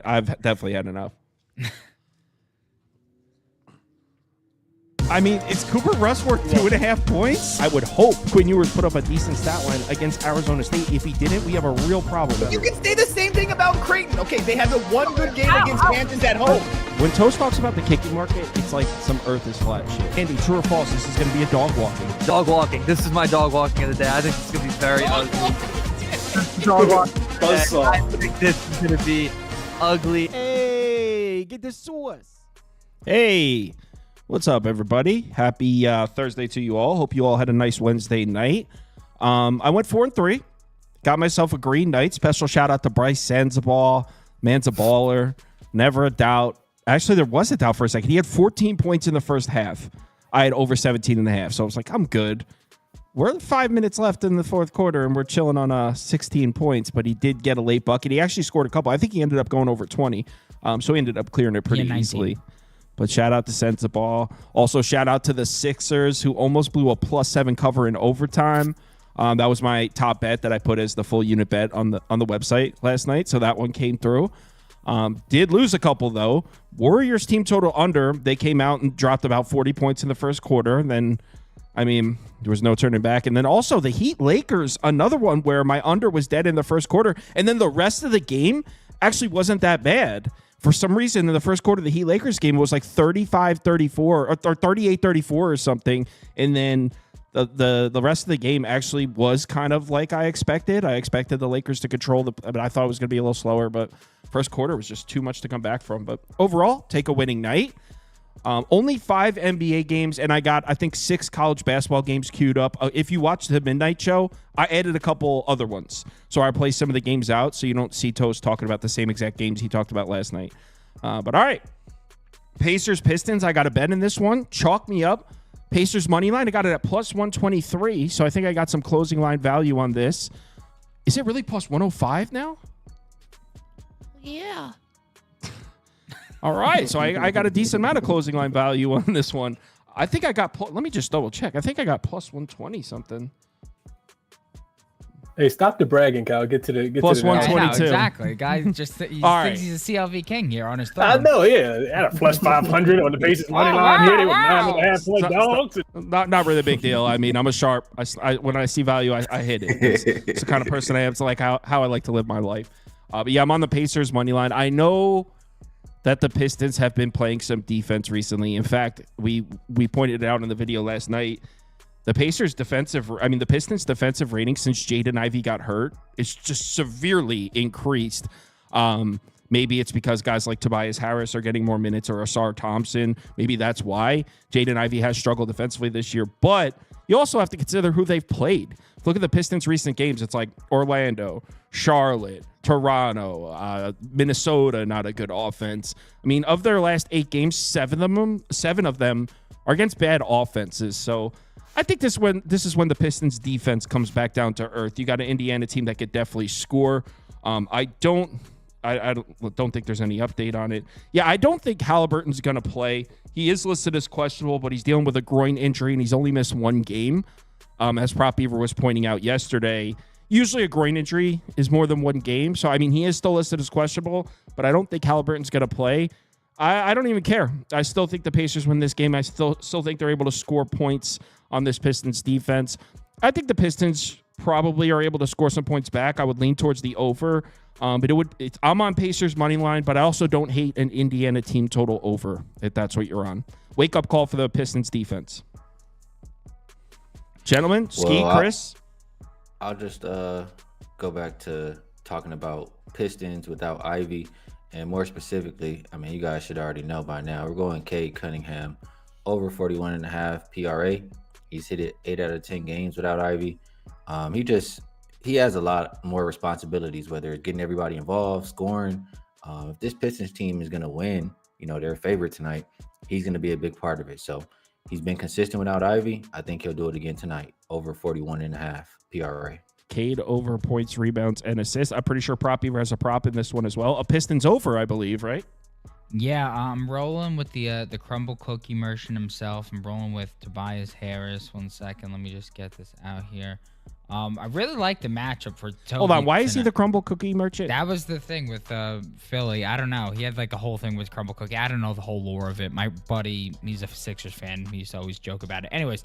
I've definitely had enough. I mean, is Cooper Rush worth 2.5 points? I would hope Quinn Ewers put up a decent stat line against Arizona State. If he didn't, we have a real problem. You can say the same thing about Creighton. Okay, they had the one good game against Kansas at home. When Toast talks about the kicking market, it's like some earth is flat shit. Andy, true or false, this is going to be a dog walking. Dog walking. This is my dog walking of the day. I think it's going to be very ugly. Dog walking. I think this is going to be ugly. Hey, get the sauce. Hey. What's up, everybody? Happy Thursday to you all. Hope you all had a nice Wednesday night. I went 4-3. Got myself a green night. Special shout out to Bryce Sandoval. Man's a baller. Never a doubt. Actually, there was a doubt for a second. He had 14 points in the first half. I had over 17.5. So I was like, I'm good. We're 5 minutes left in the fourth quarter, and we're chilling on 16 points. But he did get a late bucket. He actually scored a couple. I think he ended up going over 20. So he ended up clearing it pretty easily. But shout out to Sensabaugh. Also, shout out to the Sixers, who almost blew a +7 cover in overtime. That was my top bet that I put as the full unit bet on the website last night. So that one came through. Did lose a couple, though. Warriors team total under. They came out and dropped about 40 points in the first quarter. And then, I mean, there was no turning back. And then also the Heat Lakers, another one where my under was dead in the first quarter. And then the rest of the game actually wasn't that bad. For some reason, in the first quarter of the Heat Lakers game, it was like 35-34 or 38-34 or something. And then the rest of the game actually was kind of like I expected. I expected the Lakers to control but I thought it was going to be a little slower. But first quarter was just too much to come back from. But overall, take a winning night. Only 5 NBA games, and I got, I think, 6 college basketball games queued up. If you watch the midnight show, I added a couple other ones. So I play some of the games out so you don't see Toast talking about the same exact games he talked about last night. But all right. Pacers, Pistons, I got a bet in this one. Chalk me up. Pacers money line, I got it at +123. So I think I got some closing line value on this. Is it really +105 now? Yeah. All right, so I got a decent amount of closing line value on this one. I think I got, let me just double check. I think I got +120 something. Hey, stop the bragging, Kyle. Get to the +122. Exactly. Guy just thinks he's a CLV king here on his thumb. I know, yeah. At a +500 on the Pacers money line here. They were 9.5 point dogs. Not really a big deal. I mean, I'm a sharp. When I see value, I hit it. It's the kind of person I am. It's like how I like to live my life. But yeah, I'm on the Pacers money line. I know that the Pistons have been playing some defense recently. In fact, we pointed it out in the video last night. The Pistons defensive rating since Jaden Ivey got hurt is just severely increased. Maybe it's because guys like Tobias Harris are getting more minutes or Asar Thompson. Maybe that's why Jaden Ivey has struggled defensively this year. But you also have to consider who they've played. Look at the Pistons' recent games. It's like Orlando, Charlotte, Toronto, Minnesota, not a good offense. I mean, of their last 8 games, 7 of them are against bad offenses. So I think this is when the Pistons defense comes back down to earth. You got an Indiana team that could definitely score. I don't think there's any update on it. Yeah, I don't think Halliburton's going to play. He is listed as questionable, but he's dealing with a groin injury, and he's only missed 1 game. As Prop Beaver was pointing out yesterday, usually a groin injury is more than 1 game. So, I mean, he is still listed as questionable, but I don't think Halliburton's going to play. I don't even care. I still think the Pacers win this game. I still think they're able to score points on this Pistons defense. I think the Pistons probably are able to score some points back. I would lean towards the over. But I'm on Pacers money line, but I also don't hate an Indiana team total over if that's what you're on. Wake up call for the Pistons defense. Gentlemen, Chris? I'll just go back to talking about Pistons without Ivy. And more specifically, I mean, you guys should already know by now. We're going Cade Cunningham over 41.5 PRA. He's hit it 8 out of 10 games without Ivy. He has a lot more responsibilities, whether it's getting everybody involved, scoring. If this Pistons team is going to win, they're a favorite tonight, he's going to be a big part of it. So he's been consistent without Ivy. I think he'll do it again tonight, over 41.5 PRA. Cade over points, rebounds, and assists. I'm pretty sure Prop Beaver has a prop in this one as well. A Pistons over, I believe, right? Yeah, I'm rolling with the Crumble Cookie merchant himself. I'm rolling with Tobias Harris. 1 second, let me just get this out here. I really like the matchup for Toby. Hold on, why is he tonight. the crumble cookie merchant? That was the thing with Philly. I don't know. He had like a whole thing with crumble cookie. I don't know the whole lore of it. My buddy, he's a Sixers fan. He used to always joke about it. Anyways,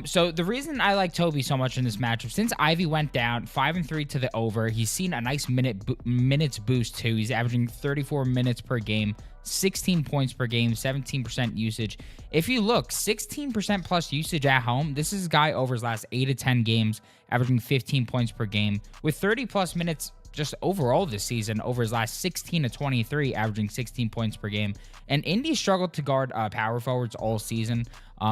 so the reason I like Toby so much in this matchup, since Ivy went down 5-3 to the over, he's seen a nice minutes boost too. He's averaging 34 minutes per game, 16 points per game, 17% usage. If you look, 16% plus usage at home. This is a guy over his last 8 to 10 games, averaging 15 points per game, with 30 plus minutes just overall this season over his last 16 to 23, averaging 16 points per game. And Indy struggled to guard power forwards all season.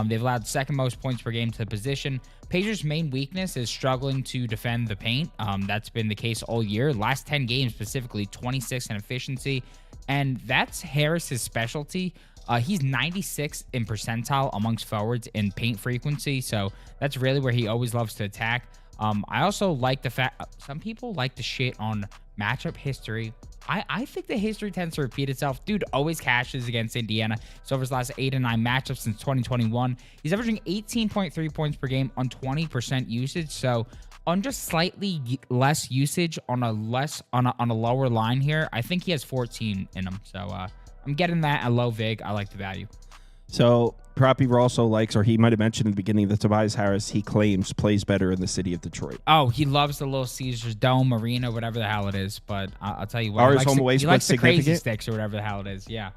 They've allowed second most points per game to the position. Pacers' main weakness is struggling to defend the paint. That's been the case all year. Last 10 games specifically, 26 in efficiency. And that's Harris's specialty. He's 96 in percentile amongst forwards in paint frequency. So that's really where he always loves to attack. I also like the fact some people like to shit on matchup history. I think the history tends to repeat itself. Dude always cashes against Indiana. So over his last 8 and 9 matchups since 2021, he's averaging 18.3 points per game on 20% usage. So on just slightly less usage on a lower line here, I think he has 14 in him. So I'm getting that at low vig. I like the value. So Proppy also likes, or he might have mentioned in the beginning, that Tobias Harris, he claims, plays better in the city of Detroit. Oh, he loves the Little Caesars Dome Arena, whatever the hell it is. But I'll tell you what, His home away he likes the significant? Crazy Sticks or whatever the hell it is. Yeah.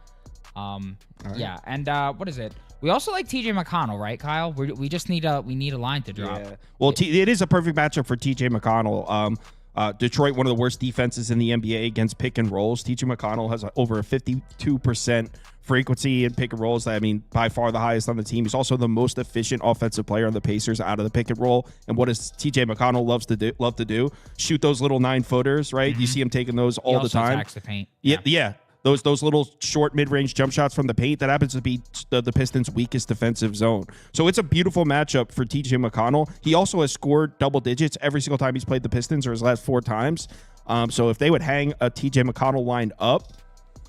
Yeah. And what is it? We also like TJ McConnell, right, Kyle? We just need a line to drop. Yeah. Well, it is a perfect matchup for TJ McConnell. Detroit, one of the worst defenses in the NBA against pick and rolls. TJ McConnell has over a 52% frequency in pick and rolls. I mean, by far the highest on the team. He's also the most efficient offensive player on the Pacers out of the pick and roll. And what does TJ McConnell love to do? Shoot those little 9-footers, right? Mm-hmm. You see him taking those all He the also time. attacks the paint. Yeah. Those little short mid-range jump shots from the paint, that happens to be the Pistons' weakest defensive zone. So it's a beautiful matchup for TJ McConnell. He also has scored double digits every single time he's played the Pistons, or his last 4 times. So if they would hang a TJ McConnell line up,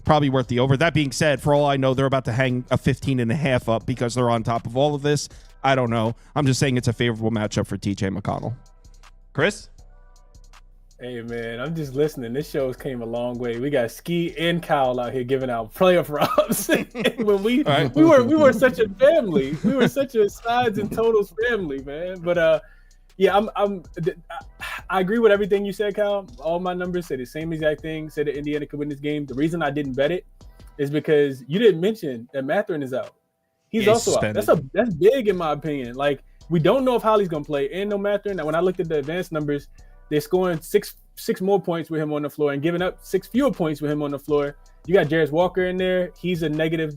probably worth the over. That being said, for all I know, they're about to hang a 15.5 up because they're on top of all of this. I don't know. I'm just saying it's a favorable matchup for TJ McConnell. Chris? Hey man, I'm just listening. This show's came a long way. We got Ski and Kyle out here giving out playoff props. When we were such a family. We were such a sides and totals family, man. But yeah, I agree with everything you said, Kyle. All my numbers say the same exact thing. Said that Indiana could win this game. The reason I didn't bet it is because you didn't mention that Mathurin is out. He's also suspended. out. That's big in my opinion. Like, we don't know if Holly's gonna play and no Mathurin. Now, when I looked at the advanced numbers, they're scoring six more points with him on the floor and giving up 6 fewer points with him on the floor. You got Jarris Walker in there. He's a negative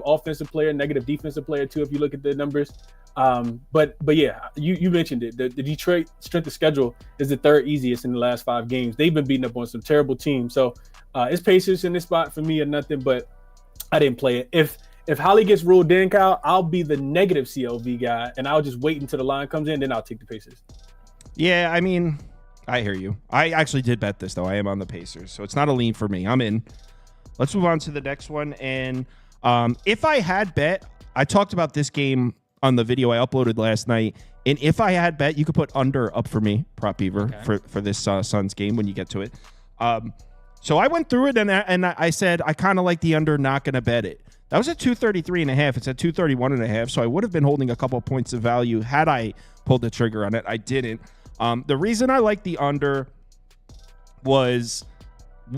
offensive player, negative defensive player too, if you look at the numbers. But yeah, you mentioned it. The Detroit strength of schedule is the 3rd easiest in the last 5 games. They've been beating up on some terrible teams. So it's Pacers in this spot for me or nothing, but I didn't play it. If Holly gets ruled in, Kyle, I'll be the negative CLV guy, and I'll just wait until the line comes in, then I'll take the Pacers. Yeah, I mean, I hear you. I actually did bet this, though. I am on the Pacers, so it's not a lean for me. I'm in. Let's move on to the next one. And if I had bet, I talked about this game on the video I uploaded last night. And if I had bet, you could put under up for me, Prop Beaver, for this Suns game when you get to it. So I went through it, and I said I kind of like the under, not going to bet it. That was at 233.5. It's at 231.5. So I would have been holding a couple of points of value had I pulled the trigger on it. I didn't. The reason I like the under was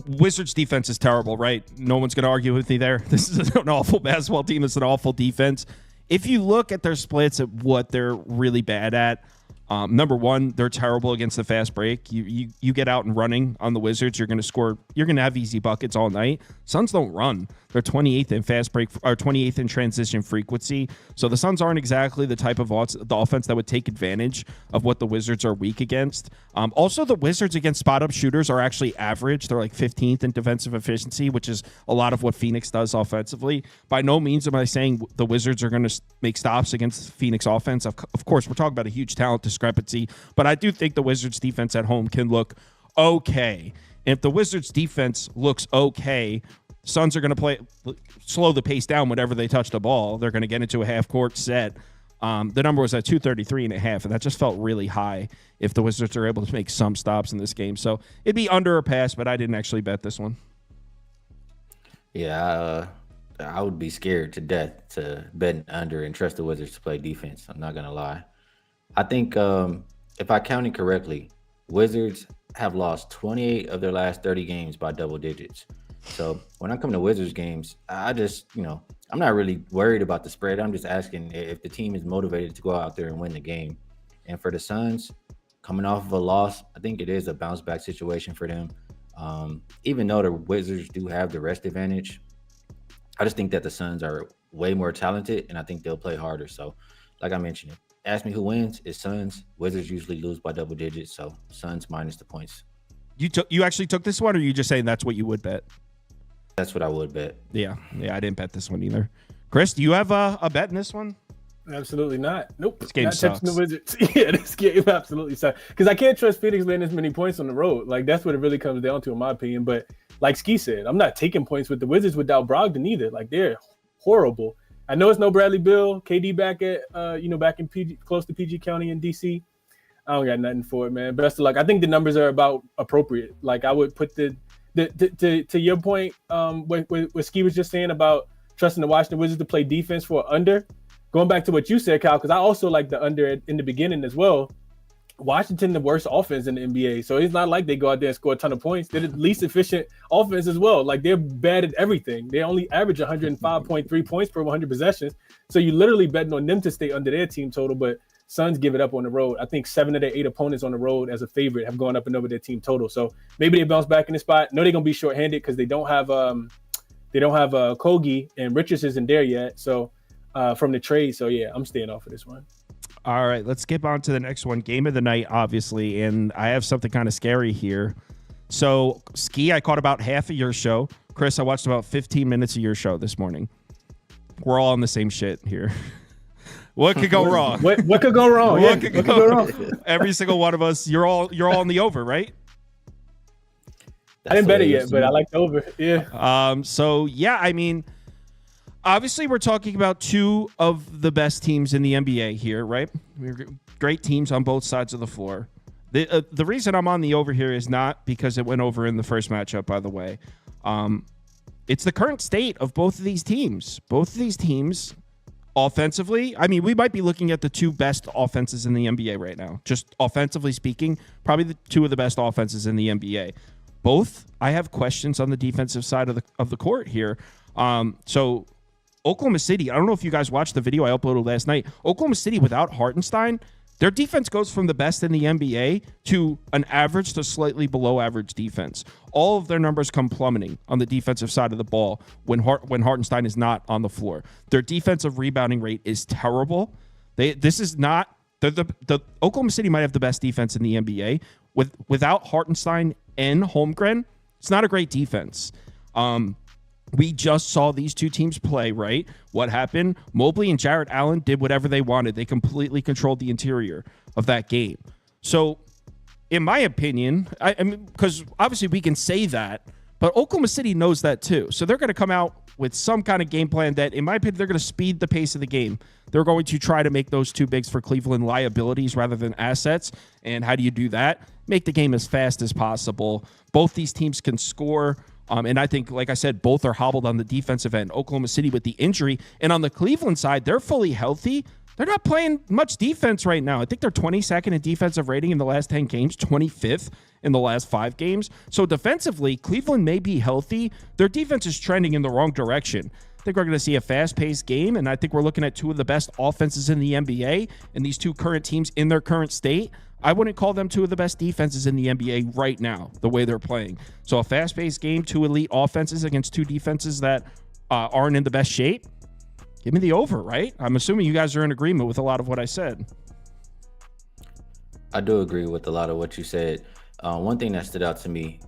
Wizards defense is terrible, right? No one's going to argue with me there. This is an awful basketball team. It's an awful defense. If you look at their splits, at what they're really bad at, number one, they're terrible against the fast break. You get out and running on the Wizards, you're going to score. You're going to have easy buckets all night. Suns don't run. They're 28th in fast break, or 28th in transition frequency. So the Suns aren't exactly the type of the offense that would take advantage of what the Wizards are weak against. Also, the Wizards against spot-up shooters are actually average. They're like 15th in defensive efficiency, which is a lot of what Phoenix does offensively. By no means am I saying the Wizards are going to make stops against Phoenix offense. Of course, we're talking about a huge talent discrepancy, but I do think the Wizards defense at home can look okay. And if the Wizards defense looks okay, Suns are going to slow the pace down whenever they touch the ball. They're going to get into a half-court set. The number was at 233.5, and that just felt really high if the Wizards are able to make some stops in this game. So it'd be under or pass, but I didn't actually bet this one. Yeah, I would be scared to death to bet under and trust the Wizards to play defense. I'm not gonna lie. I think if I counted correctly, Wizards have lost 28 of their last 30 games by double digits. So when I come to Wizards games, I just, I'm not really worried about the spread. I'm just asking if the team is motivated to go out there and win the game. And for the Suns, coming off of a loss, I think it is a bounce back situation for them. Even though the Wizards do have the rest advantage, I just think that the Suns are way more talented, and I think they'll play harder. So, like I mentioned, ask me who wins. It's Suns. Wizards usually lose by double digits, so Suns minus the points. You actually took this one, or are you just saying that's what you would bet? That's what I would bet. Yeah, I didn't bet this one either. Chris, do you have a bet in this one? Absolutely not. Nope. This game not sucks. touching the Wizards. Yeah, this game absolutely sucks. Because I can't trust Phoenix laying this many points on the road. Like, that's what it really comes down to, in my opinion. But like Ski said, I'm not taking points with the Wizards without Brogdon either. Like, they're horrible. I know it's no Bradley Beal, KD back at back in PG, close to PG County in DC. I don't got nothing for it, man. Best of luck. I think the numbers are about appropriate. Like, I would put to your point, what Ski was just saying about trusting the Washington Wizards to play defense for under. Going back to what you said, Kyle, because I also like the under in the beginning as well. Washington, the worst offense in the NBA. So it's not like they go out there and score a ton of points. They're the least efficient offense as well. Like, they're bad at everything. They only average 105.3 points per 100 possessions. So you literally betting on them to stay under their team total, but Suns give it up on the road. I think 7 of their 8 opponents on the road as a favorite have gone up and over their team total. So maybe they bounce back in the spot. No, they're going to be shorthanded because they don't have Kogi, and Richards isn't there yet. So from the trade. So yeah, I'm staying off of this one. All right, let's skip on to the next one. Game of the night, obviously, and I have something kind of scary here. So, Ski, I caught about half of your show. Chris, I watched about 15 minutes of your show this morning. We're all on the same shit here. What could go wrong? What could go wrong? What could go wrong? Every single one of us, you're all on the over, right? I didn't bet it yet, but I like the over. Yeah. So, yeah, I mean, obviously, we're talking about two of the best teams in the NBA here, right? We're great teams on both sides of the floor. The reason I'm on the over here is not because it went over in the first matchup, by the way. It's the current state of both of these teams. Both of these teams, offensively, I mean, we might be looking at the two best offenses in the NBA right now. Just offensively speaking, probably the two of the best offenses in the NBA. Both, I have questions on the defensive side of the court here. So Oklahoma City, I don't know if you guys watched the video I uploaded last night. Oklahoma City without Hartenstein, their defense goes from the best in the NBA to an average to slightly below average defense. All of their numbers come plummeting on the defensive side of the ball when Hartenstein is not on the floor. Their defensive rebounding rate is terrible. The Oklahoma City might have the best defense in the NBA. Without Hartenstein and Holmgren, it's not a great defense. We just saw these two teams play, right? What happened? Mobley and Jarrett Allen did whatever they wanted. They completely controlled the interior of that game. So, in my opinion, I mean, because obviously we can say that, but Oklahoma City knows that too. So they're going to come out with some kind of game plan that, in my opinion, they're going to speed the pace of the game. They're going to try to make those two bigs for Cleveland liabilities rather than assets. And how do you do that? Make the game as fast as possible. Both these teams can score. And I think, like I said, both are hobbled on the defensive end. Oklahoma City with the injury. And on the Cleveland side, they're fully healthy. They're not playing much defense right now. I think they're 22nd in defensive rating in the last 10 games, 25th in the last 5 games. So defensively, Cleveland may be healthy. Their defense is trending in the wrong direction. I think we're going to see a fast-paced game, and I think we're looking at two of the best offenses in the NBA, and these two current teams in their current state. I wouldn't call them two of the best defenses in the NBA right now, the way they're playing. So a fast-paced game, two elite offenses against two defenses that aren't in the best shape. Give me the over, right? I'm assuming you guys are in agreement with a lot of what I said. I do agree with a lot of what you said. One thing that stood out to me,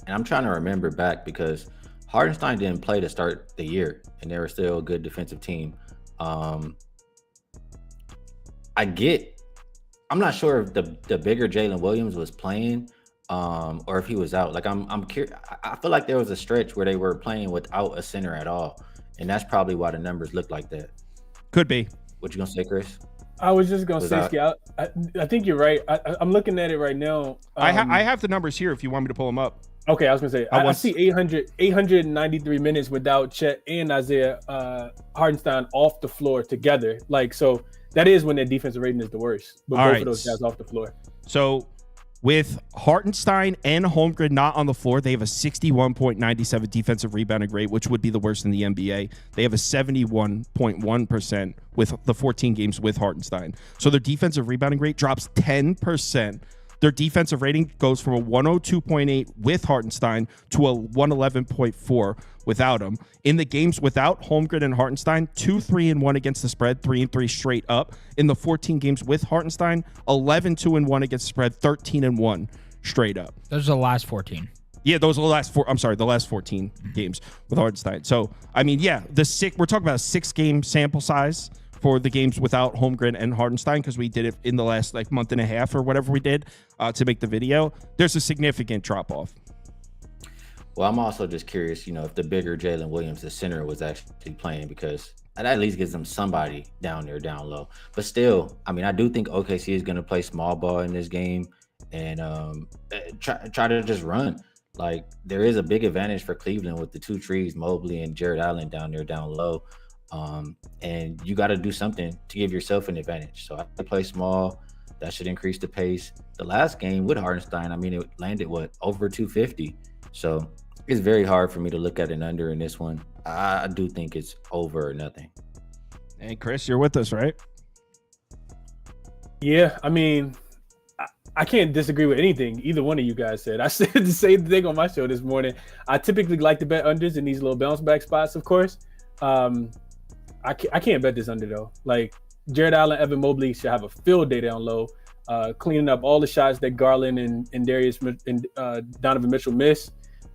and I'm trying to remember back because Hartenstein didn't play to start the year, and they were still a good defensive team. I'm not sure if the bigger Jalen Williams was playing or if he was out. Like I'm curious. I feel like there was a stretch where they were playing without a center at all, and that's probably why the numbers look like that. Could be. What you gonna say, Chris? I was just gonna say, Without- I think you're right. I'm looking at it right now. I have the numbers here if you want me to pull them up. Okay, I was gonna say I see 893 minutes without Chet and Isaiah Hartenstein off the floor together. Like, so that is when their defensive rating is the worst. But both of those guys off the floor. So with Hartenstein and Holmgren not on the floor, they have a 61.97 defensive rebounding rate, which would be the worst in the NBA. They have a 71.1% with the 14 games with Hartenstein. So their defensive rebounding rate drops 10%. Their defensive rating goes from a 102.8 with Hartenstein to a 111.4 without him. In the games without Holmgren and Hartenstein, 2-3-1 against the spread, 3-3 straight up. In the 14 games with Hartenstein, 11-2-1 against the spread, 13-1 straight up. Those are the last 14. Yeah, those are the last four. I'm sorry, the last 14 games with Hartenstein. So, I mean, yeah, we're talking about a 6-game sample size for the games without Holmgren and Hartenstein, because we did it in the last like month and a half or whatever we did to make the video. There's a significant drop off. Well, I'm also just curious, if the bigger Jalen Williams, the center, was actually playing, because that at least gives them somebody down there, down low. But still, I mean, I do think OKC is going to play small ball in this game and try to just run. Like, there is a big advantage for Cleveland with the two trees, Mobley and Jared Allen down there, down low. And you got to do something to give yourself an advantage. So I play small. That should increase the pace. The last game with Hartenstein, I mean, it landed over 250. So it's very hard for me to look at an under in this one. I do think it's over or nothing. Hey, Chris, you're with us, right? Yeah, I mean, I can't disagree with anything either one of you guys said. I said the same thing on my show this morning. I typically like to bet unders in these little bounce back spots, of course. I can't bet this under though. Like, Jared Allen, Evan Mobley should have a field day down low, cleaning up all the shots that Garland and Darius and Donovan Mitchell miss.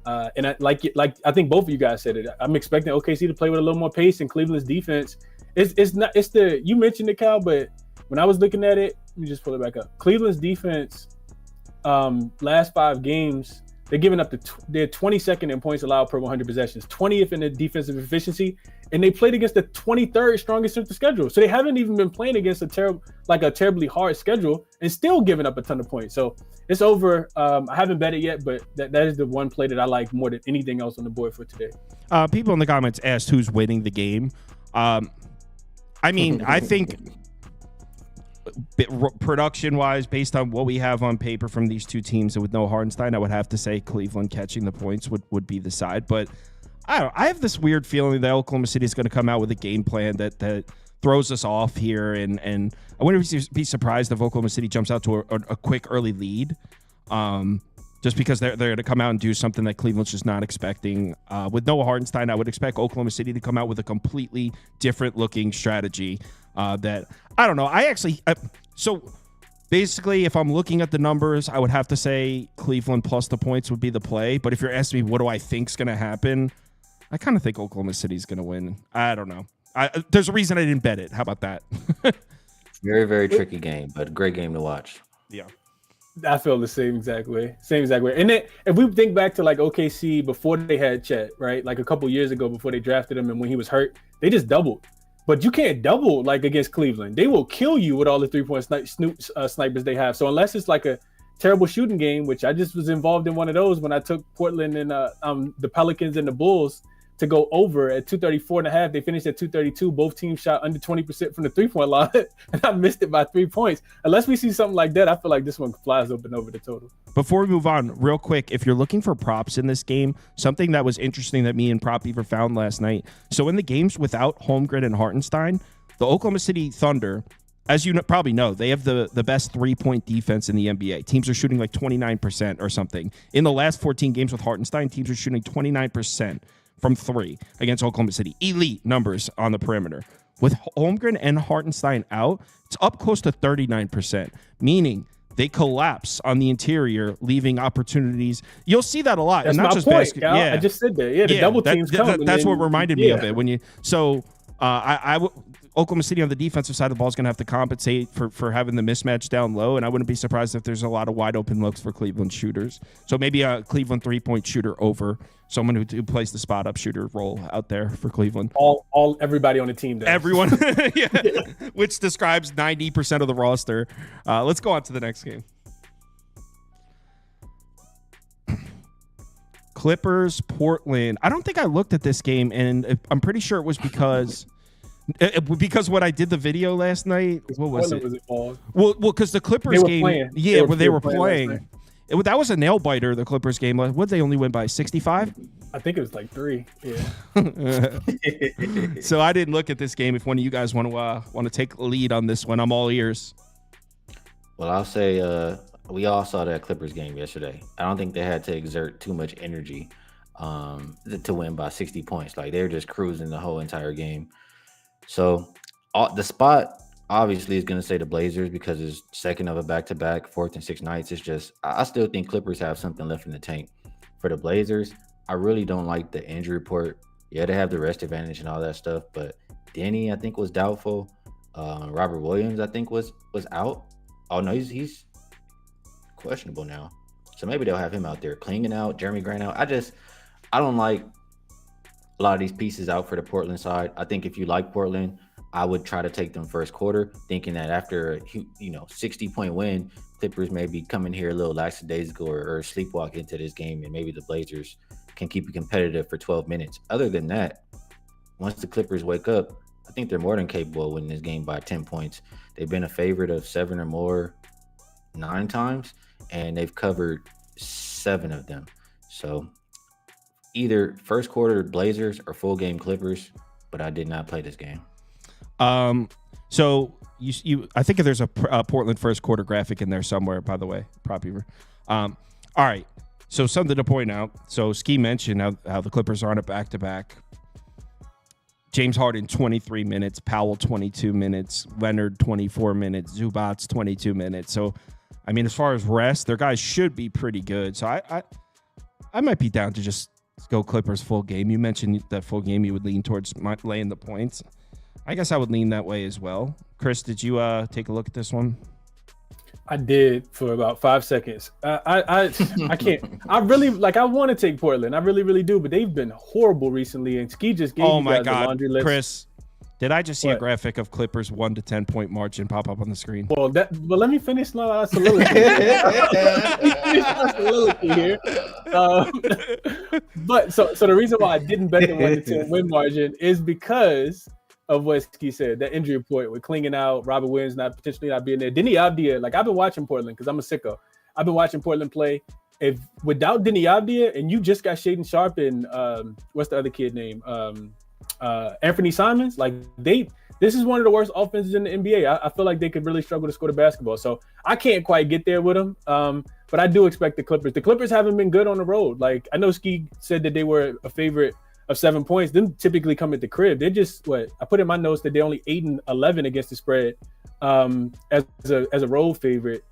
And I think both of you guys said it. I'm expecting OKC to play with a little more pace, and Cleveland's defense. You mentioned it, Cal, but when I was looking at it, let me just pull it back up. Cleveland's defense, last 5 games, they're giving up they're 22nd in points allowed per 100 possessions, 20th in the defensive efficiency, and they played against the 23rd strongest of the schedule. So they haven't even been playing against a terribly hard schedule and still giving up a ton of points. So it's over. I haven't bet it yet, but that is the one play that I like more than anything else on the board for today. People in the comments asked who's winning the game. I mean, I think production-wise, based on what we have on paper from these two teams and with no Hartenstein, I would have to say Cleveland catching the points would be the side. But I have this weird feeling that Oklahoma City is going to come out with a game plan that throws us off here, and I wouldn't be surprised if Oklahoma City jumps out to a quick early lead, just because they're going to come out and do something that Cleveland's just not expecting. With Noah Hartenstein, I would expect Oklahoma City to come out with a completely different looking strategy. That I don't know. So basically, if I'm looking at the numbers, I would have to say Cleveland plus the points would be the play. But if you're asking me what do I think's going to happen, I kind of think Oklahoma City's going to win. I don't know. There's a reason I didn't bet it. How about that? Very, very tricky game, but a great game to watch. Yeah. I feel the same exact way. And then if we think back to like OKC before they had Chet, right? Like a couple years ago before they drafted him, and when he was hurt, they just doubled. But you can't double like against Cleveland. They will kill you with all the 3-point snipers they have. So unless it's like a terrible shooting game, which I just was involved in one of those when I took Portland and the Pelicans and the Bulls to go over at 234.5. They finished at 232. Both teams shot under 20% from the 3-point line, and I missed it by 3 points. Unless we see something like that, I feel like this one flies open over the total. Before we move on, real quick, if you're looking for props in this game, something that was interesting that me and Prop Beaver found last night. So in the games without Holmgren and Hartenstein, the Oklahoma City Thunder, as you probably know, they have the best 3-point defense in the NBA. Teams are shooting like 29% or something. In the last 14 games with Hartenstein, teams are shooting 29% from 3 against Oklahoma City. Elite numbers on the perimeter. With Holmgren and Hartenstein out, it's up close to 39%, meaning they collapse on the interior, leaving opportunities. You'll see that a lot. That's and not my just point, basketball. yeah, I just said that. Yeah, the double teams come. That's what reminded me of it. When you Oklahoma City on the defensive side of the ball is going to have to compensate for having the mismatch down low, and I wouldn't be surprised if there's a lot of wide open looks for Cleveland shooters. So maybe a Cleveland 3-point shooter over someone who plays the spot up shooter role out there for Cleveland. Everybody on the team does. Everyone, yeah, which describes 90% of the roster. Let's go on to the next game. Clippers, Portland. I don't think I looked at this game, and I'm pretty sure it was because when I did the video last night. What was it? Well, because the Clippers game, playing. Yeah, they were playing. That was a nail biter. The Clippers game. Would they only win by 65? I think it was like 3. Yeah. So I didn't look at this game. If one of you guys want to take a lead on this one, I'm all ears. Well, I'll say we all saw that Clippers game yesterday. I don't think they had to exert too much energy to win by 60 points. Like, they're just cruising the whole entire game. So the spot obviously is going to say the Blazers because it's second of a back-to-back, 4th and 6th nights. It's just, I still think Clippers have something left in the tank. For the Blazers, I really don't like the injury report. Yeah, they have the rest advantage and all that stuff, but Denny, I think, was doubtful. Robert Williams, I think, was out. Oh, no, he's questionable now. So maybe they'll have him out there. Klingen out, Jeremy Grant out. I don't like a lot of these pieces out for the Portland side. I think if you like Portland, I would try to take them first quarter, thinking that after a 60-point win, Clippers may be coming here a little lackadaisical or sleepwalk into this game, and maybe the Blazers can keep it competitive for 12 minutes. Other than that, once the Clippers wake up, I think they're more than capable of winning this game by 10 points. They've been a favorite of 7 or more 9 times, and they've covered 7 of them. So either first quarter Blazers or full game Clippers, but I did not play this game. So I think there's a Portland first quarter graphic in there somewhere, by the way, Prop Beaver. All right. So something to point out. So Ski mentioned how the Clippers are on a back-to-back. James Harden, 23 minutes. Powell, 22 minutes. Leonard, 24 minutes. Zubats, 22 minutes. So, I mean, as far as rest, their guys should be pretty good. So I might be down to just go Clippers full game. You mentioned that full game you would lean towards laying the points. I guess I would lean that way as well. Chris, did you take a look at this one? I did for about 5 seconds. I can't. I really I want to take Portland. I really, really do. But they've been horrible recently. And Ski just gave you guys the laundry list. Chris, did I just see a graphic of Clippers 1 to 10 point margin pop up on the screen? Well, let me finish my soliloquy. Here. But so the reason why I didn't bet the 1 to 10 win margin is because of what Ski said, that injury report with Klingen out, Robert Williams potentially not being there. Denny Avdia, I've been watching Portland because I'm a sicko. I've been watching Portland play. If without Denny Avdia and you just got Shaedon Sharpe and what's the other kid name? Anthony Simons, this is one of the worst offenses in the NBA. I feel like they could really struggle to score the basketball. So I can't quite get there with them. But I do expect the Clippers. The Clippers haven't been good on the road. I know Ski said that they were a favorite of 7 points. Them typically come at the crib. They're just I put in my notes that they're only 8-11 against the spread as a road favorite,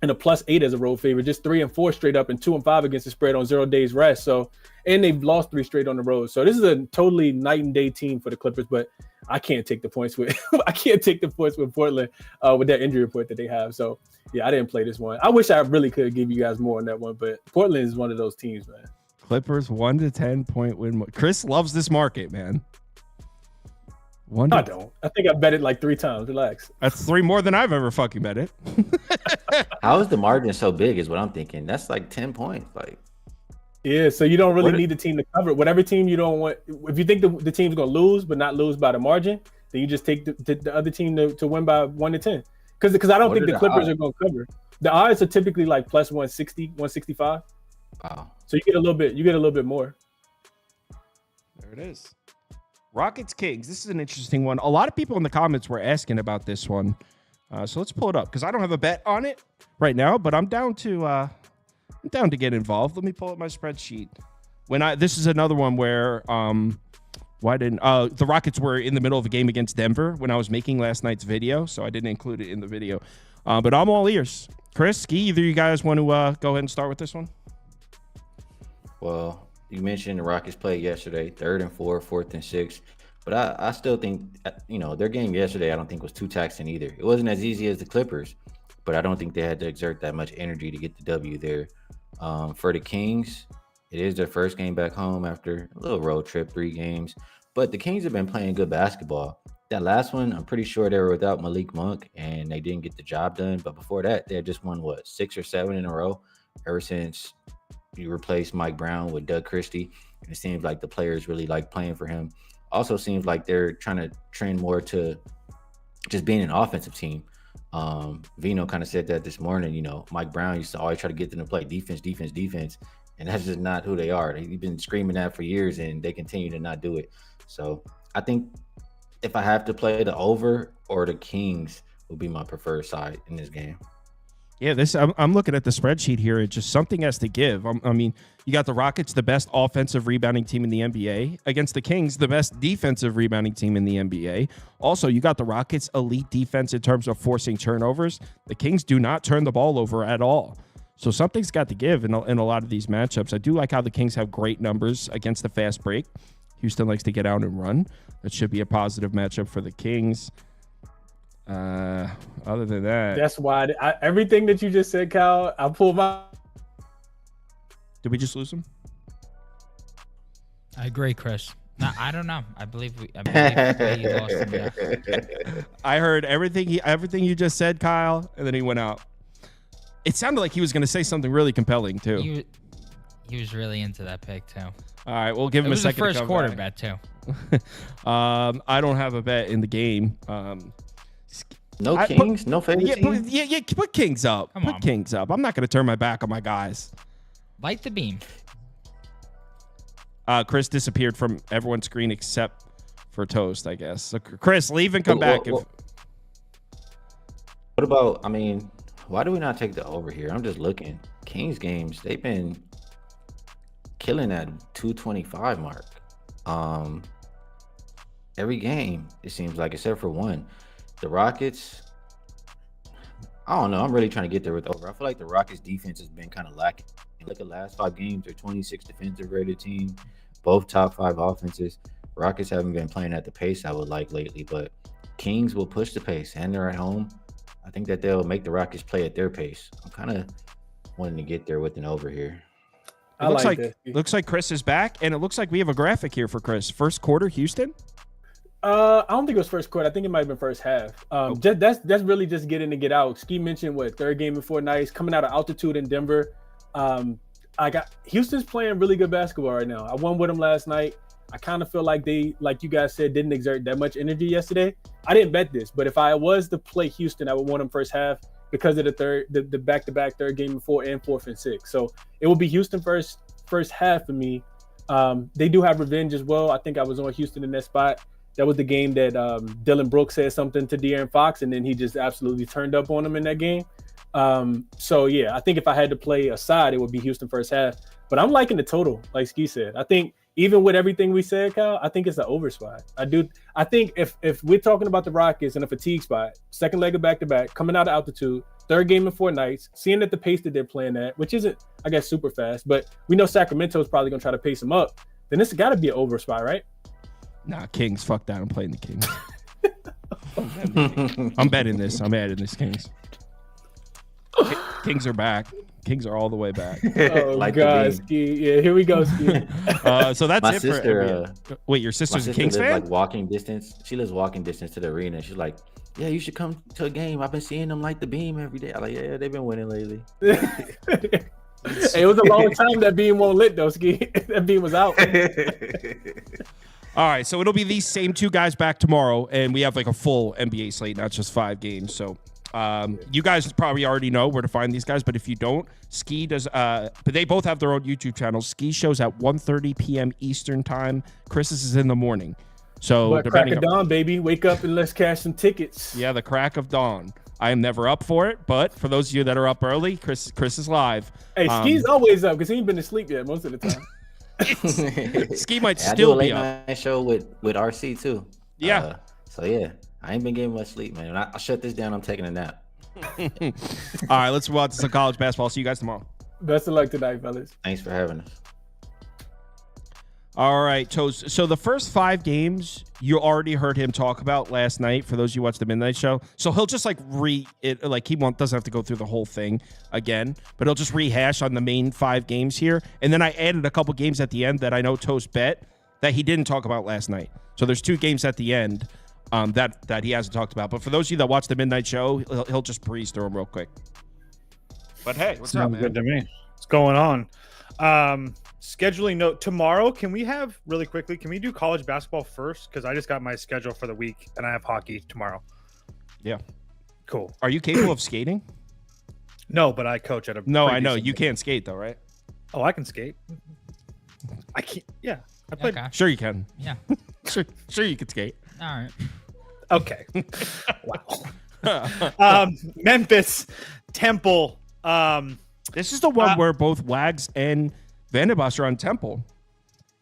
and a +8 as a road favorite. Just 3-4 straight up, and 2-5 against the spread on 0 days rest. So, and they've lost 3 straight on the road. So this is a totally night and day team for the Clippers. But I can't take the points with Portland with that injury report that they have. So yeah, I didn't play this one. I wish I really could give you guys more on that one, but Portland is one of those teams, man. Clippers 1 to 10 point win. Chris loves this market, man. I don't. I think I bet it 3 times. Relax. That's 3 more than I've ever fucking bet it. How is the margin so big is what I'm thinking. That's 10 points. Yeah, so you don't really need the team to cover it. Whatever team you don't want, if you think the team's going to lose but not lose by the margin, then you just take the other team to win by 1 to 10. Because I don't think the Clippers are going to cover. The odds are typically plus 160, 165. Wow. So you get a little bit more. There it is. Rockets Kings. This is an interesting one. A lot of people in the comments were asking about this one. So let's pull it up because I don't have a bet on it right now, but I'm down to get involved. Let me pull up my spreadsheet. This is another one where the Rockets were in the middle of a game against Denver when I was making last night's video, so I didn't include it in the video. But I'm all ears. Chris, Ski, either you guys want to go ahead and start with this one? Well, you mentioned the Rockets played yesterday, 3rd and 4, 4th and 6. But I still think, their game yesterday I don't think was too taxing either. It wasn't as easy as the Clippers, but I don't think they had to exert that much energy to get the W there. For the Kings, it is their first game back home after a little road trip, 3 games. But the Kings have been playing good basketball. That last one, I'm pretty sure they were without Malik Monk, and they didn't get the job done. But before that, they had just won, 6 or 7 in a row ever since you replaced Mike Brown with Doug Christie. And it seems like the players really like playing for him. Also seems like they're trying to trend more to just being an offensive team. Vino kind of said that this morning. Mike Brown used to always try to get them to play defense, and that's just not who they are. They've been screaming that for years, and they continue to not do it. So I think if I have to play the over or the Kings would be my preferred side in this game. Yeah, I'm looking at the spreadsheet here. It's just something has to give. I mean, you got the Rockets, the best offensive rebounding team in the NBA, against the Kings, the best defensive rebounding team in the NBA. Also, you got the Rockets' elite defense in terms of forcing turnovers. The Kings do not turn the ball over at all. So something's got to give in a lot of these matchups. I do like how the Kings have great numbers against the fast break. Houston likes to get out and run. That should be a positive matchup for the Kings. Other than that, that's why everything that you just said, Kyle, I pulled my. Did we just lose him? I agree, Chris. No, I don't know. I believe we lost him. Yeah. I heard everything you just said, Kyle, and then he went out. It sounded like he was going to say something really compelling too. He was really into that pick too. All right, we'll give him a second. It was the first quarter bet too. I don't have a bet in the game. No Kings, no favorite team? Yeah, put Kings up. Put Kings up. I'm not going to turn my back on my guys. Light the beam. Chris disappeared from everyone's screen except for Toast, I guess. So, Chris, leave and come back. What about, why do we not take the over here? I'm just looking. Kings games, they've been killing that 225 mark. Every game, it seems like, except for one. The Rockets, I don't know. I'm really trying to get there with over. I feel like the Rockets defense has been kind of lacking. Look at the last 5 games, they're 26 defensive rated team, both top 5 offenses. Rockets haven't been playing at the pace I would like lately, but Kings will push the pace, and they're at home. I think that they'll make the Rockets play at their pace. I'm kind of wanting to get there with an over here. Looks like Chris is back, and it looks like we have a graphic here for Chris. First quarter, Houston. I don't think it was first quarter. I think it might have been first half. That's really just get in to get out. Ski mentioned third game in 4 nights, coming out of altitude in Denver. I got Houston's playing really good basketball right now. I won with them last night. I kind of feel like they, like you guys said, didn't exert that much energy yesterday. I didn't bet this, but if I was to play Houston, I would want them first half because of the back-to-back third game in 4 and 4th and 6. So it will be Houston first half for me. They do have revenge as well. I think I was on Houston in that spot. That was the game that Dylan Brooks said something to De'Aaron Fox, and then he just absolutely turned up on him in that game. So yeah, I think if I had to play a side, it would be Houston first half. But I'm liking the total, like Ski said. I think even with everything we said, Kyle, I think it's an over spot. I think if we're talking about the Rockets in a fatigue spot, second leg of back-to-back, coming out of altitude, third game in 4 nights, seeing at the pace that they're playing at, which isn't, I guess, super fast, but we know Sacramento's probably going to try to pace them up, then this has got to be an over spot, right? Nah, Kings. Fuck that. I'm playing the Kings. I'm betting this. I'm adding this, Kings. Kings are back. Kings are all the way back. Oh, like God, Ski. Yeah, here we go, Ski. So that's my it sister, wait, your sister's a Kings fan? Like walking distance. She lives walking distance to the arena. She's like, yeah, you should come to a game. I've been seeing them light the beam every day. I'm like, yeah, they've been winning lately. Hey, it was a long time that beam won't lit, though, Ski. That beam was out. All right, so it'll be these same 2 guys back tomorrow, and we have like a full NBA slate, not just 5 games. So you guys probably already know where to find these guys, but if you don't, Ski does. But they both have their own YouTube channels. Ski shows at 1:30 p.m. Eastern time. Chris's is in the morning. So crack of dawn, baby. Wake up and let's cash some tickets. Yeah, the crack of dawn. I am never up for it, but for those of you that are up early, Chris is live. Hey, Ski's always up because he ain't been asleep yet most of the time. Ski might still be up. I do a late night show with RC too. Yeah. So yeah, I ain't been getting much sleep, man. When I shut this down, I'm taking a nap. All right, let's move on to some college basketball. See you guys tomorrow. Best of luck tonight, fellas. Thanks for having us. All right, Toast. So the first 5 games you already heard him talk about last night. For those of you who watched the Midnight Show, so he'll just doesn't have to go through the whole thing again, but he'll just rehash on the main 5 games here. And then I added a couple games at the end that I know Toast bet that he didn't talk about last night. So there's 2 games at the end that he hasn't talked about. But for those of you that watch the Midnight Show, he'll just breeze through them real quick. But hey, what's up, man? Good to me. What's going on? Scheduling note tomorrow. Can we do college basketball first? Because I just got my schedule for the week and I have hockey tomorrow. Yeah. Cool. Are you capable of skating? No, but I coach at a. No, I know. You can't skate though, right? Oh, I can skate. I can't. Yeah. I played. Okay. Sure you can. Yeah. Sure you can skate. All right. Okay. Wow. Memphis, Temple. This is the one where both Wags and Vanderbosch are on Temple.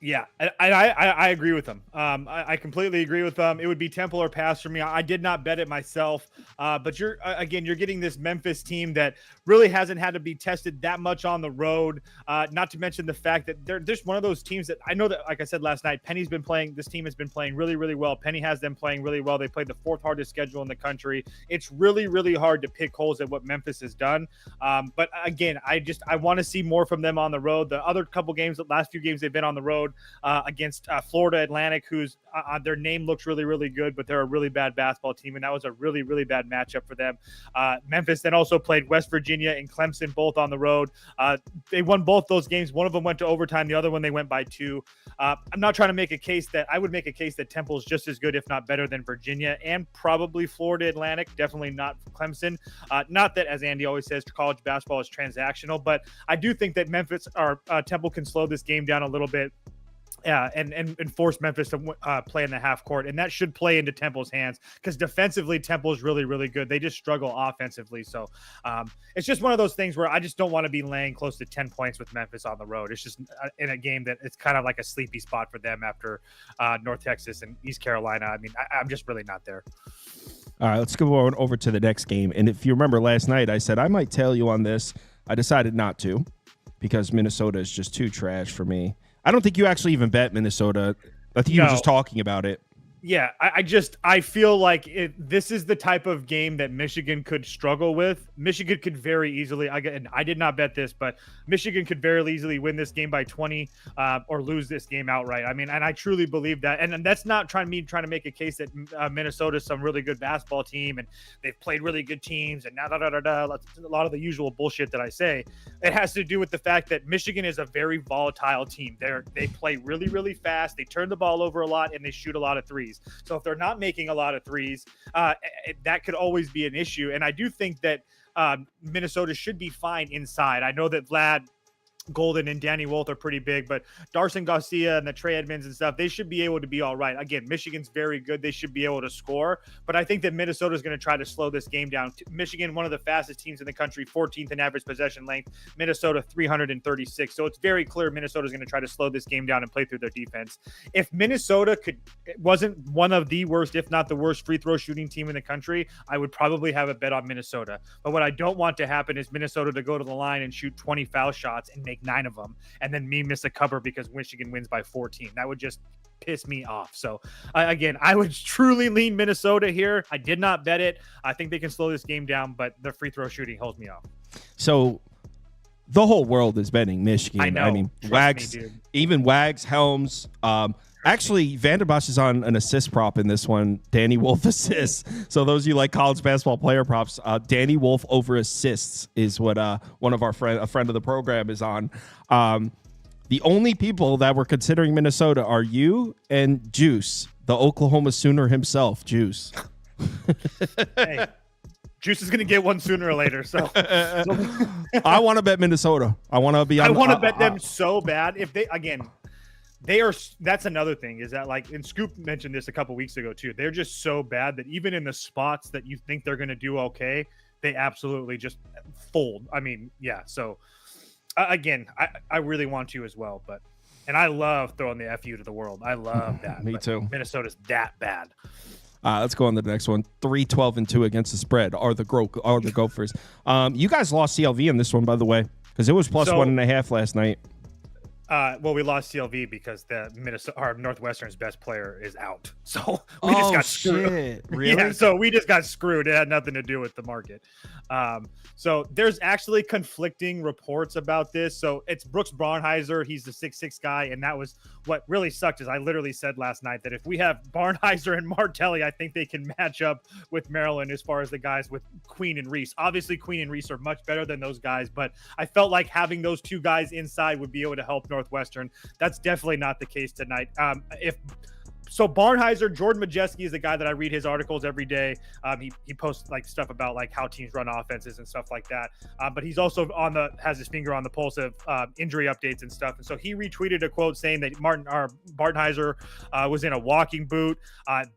Yeah, I agree with them. I completely agree with them. It would be Temple or pass for me. I did not bet it myself, but you're getting this Memphis team that really hasn't had to be tested that much on the road. Not to mention the fact that they're just one of those teams that I know that, like I said last night, Penny's been playing. This team has been playing really, really well. Penny has them playing really well. They played the 4th hardest schedule in the country. It's really, really hard to pick holes at what Memphis has done. But again, I want to see more from them on the road. The other couple games, the last few games they've been on the road. Against Florida Atlantic, who's their name looks really, really good, but they're a really bad basketball team, and that was a really, really bad matchup for them. Memphis then also played West Virginia and Clemson, both on the road. They won both those games. One of them went to overtime. The other one they went by 2. I'm not trying to make a case that I would make a case that Temple's just as good, if not better, than Virginia and probably Florida Atlantic. Definitely not Clemson. Not that, as Andy always says, college basketball is transactional, but I do think that Memphis or Temple can slow this game down a little bit. Yeah, and force Memphis to play in the half court, and that should play into Temple's hands because defensively Temple is really, really good. They just struggle offensively, so it's just one of those things where I just don't want to be laying close to 10 points with Memphis on the road. It's just in a game that it's kind of like a sleepy spot for them after North Texas and East Carolina. I mean, I'm just really not there. All right, let's go over to the next game. And if you remember last night, I said I might tail you on this. I decided not to because Minnesota is just too trash for me. I don't think you actually even bet Minnesota. I think you were just talking about it. Yeah, I feel like this is the type of game that Michigan could struggle with. Michigan could very easily, and I did not bet this, but Michigan could very easily win this game by 20 or lose this game outright. I mean, and I truly believe that. And that's not trying to make a case that Minnesota is some really good basketball team and they've played really good teams and a lot of the usual bullshit that I say. It has to do with the fact that Michigan is a very volatile team. They play really, really fast. They turn the ball over a lot and they shoot a lot of threes. So if they're not making a lot of threes, that could always be an issue. And I do think that Minnesota should be fine inside. I know that Vlad Golden and Danny Wolf are pretty big, but Darson Garcia and the Trey Edmonds and stuff, they should be able to be all right. Again, Michigan's very good. They should be able to score, but I think that Minnesota is going to try to slow this game down. Michigan, one of the fastest teams in the country, 14th in average possession length, Minnesota 336. So it's very clear Minnesota is going to try to slow this game down and play through their defense. If Minnesota wasn't one of the worst, if not the worst free throw shooting team in the country, I would probably have a bet on Minnesota. But what I don't want to happen is Minnesota to go to the line and shoot 20 foul shots and make 9 of them, and then me miss a cover because Michigan wins by 14. That would just piss me off. So again, I would truly lean Minnesota here. I did not bet it. I think they can slow this game down, but the free throw shooting holds me off. So the whole world is betting Michigan. I know. I mean, Wags, even Wags, Helms. Actually, Vanderbosch is on an assist prop in this one. Danny Wolf assists. So those of you like college basketball player props, Danny Wolf over assists is what one of a friend of the program is on. The only people that were considering Minnesota are you and Juice, the Oklahoma Sooner himself, Juice. Hey, Juice is going to get one sooner or later. So I want to bet Minnesota. I want to be. I want to bet them so bad. If they are. That's another thing is that, like, and Scoop mentioned this a couple weeks ago too. They're just so bad that even in the spots that you think they're going to do okay, they absolutely just fold. I mean, yeah. So again, I really want to as well, and I love throwing the FU to the world. I love that. Me too. Minnesota's that bad. Let's go on to the next one. 3-12-2 against the spread are the Gophers. You guys lost CLV in this one, by the way, because it was plus 1.5 last night. Well, we lost CLV because the Northwestern's best player is out. So we just got screwed. Shit. Really? Yeah, so we just got screwed. It had nothing to do with the market. So there's actually conflicting reports about this. So it's Brooks Barnhizer. He's the 6'6" guy. And that was what really sucked is I literally said last night that if we have Barnhizer and Martelli, I think they can match up with Maryland as far as the guys with Queen and Reese. Obviously, Queen and Reese are much better than those guys, but I felt like having those two guys inside would be able to help Northwestern. That's definitely not the case tonight. So Barnhizer, Jordan Majeski is the guy that I read his articles every day. He posts like stuff about like how teams run offenses and stuff like that. But he's also has his finger on the pulse of injury updates and stuff. And so he retweeted a quote saying that Barnhizer was in a walking boot.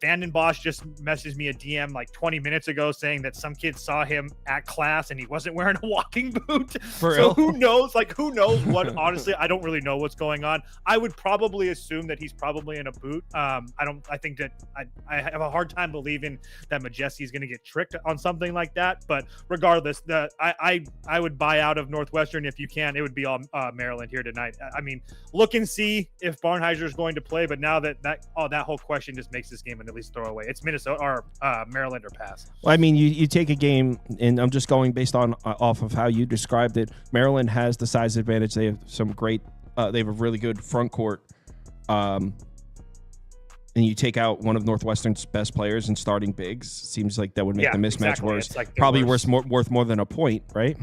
Vanden Bosch just messaged me a DM like 20 minutes ago saying that some kids saw him at class and he wasn't wearing a walking boot. For so real? who knows? Like who knows what? Honestly, I don't really know what's going on. I would probably assume that he's probably in a boot. I think that I have a hard time believing that Majeski is going to get tricked on something like that. But regardless, I would buy out of Northwestern if you can. It would be all Maryland here tonight. I mean, look and see if Barnhizer is going to play. But now that whole question just makes this game an at least throwaway. It's Minnesota or Maryland or pass. Well, I mean, you take a game, and I'm just going based on off of how you described it. Maryland has the size advantage. They have some great. They have a really good front court. And you take out one of Northwestern's best players and starting bigs, seems like that would make the mismatch worse. Like probably worth more than a point, right?